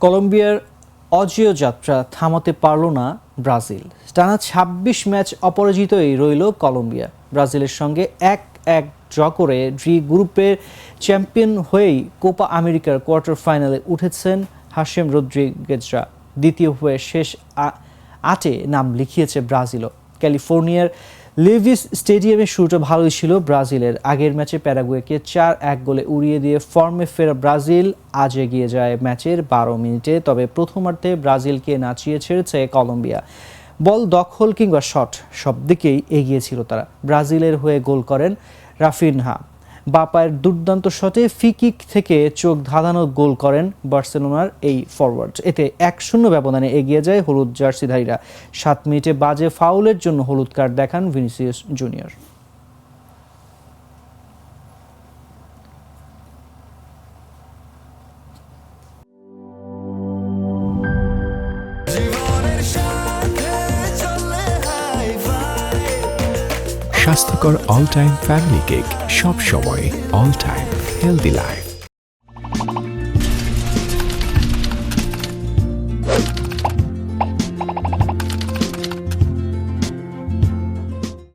কলম্বিয়ার অজেয় যাত্রা থামাতে পারল না ব্রাজিল। টানা ২৬ ম্যাচ অপরাজিতই রইল কলম্বিয়া। ব্রাজিলের সঙ্গে ১-১ ড্র করে গ্রুপের চ্যাম্পিয়ন হয়েই কোপা আমেরিকার কোয়ার্টার ফাইনালে উঠেছেন হাশেম রদ্রিগেজরা। দ্বিতীয় হয়ে শেষ ৮-এ নাম লিখিয়েছে ব্রাজিলও। ক্যালিফোর্নিয়ার লিভিস স্টেডিয়ামে শুরুটা ভালোই ছিল ব্রাজিলের। আগের ম্যাচে প্যারাগুয়েকে ৪-১ গোলে উড়িয়ে দিয়ে ফর্মে ফেরা ব্রাজিল আজ এগিয়ে যায় ম্যাচের ১২ মিনিটে। তবে প্রথমার্ধে ব্রাজিলকে নাচিয়ে ছেড়েছে কলম্বিয়া। বল দখল কিংবা শট সব দিকেই এগিয়ে ছিল তারা। ব্রাজিলের হয়ে গোল করেন রাফিনহা। বাঁ পায়ের দুর্দান্ত শটে ফ্রি কিক থেকে চোখ ধাঁধানো গোল করেন বার্সেলোনার এই ফরওয়ার্ড। এতে ১-০ ব্যবধানে এগিয়ে যায় হলুদ জার্সিধারীরা। ৭ মিনিটে বাজে ফাউলের জন্য হলুদ কার্ড দেখান ভিনিসিয়াস জুনিয়র। স্বাস্থ্যকর অল টাইম ফ্যামিলি কেক, সব সময় অল টাইম হেলদি লাইফ।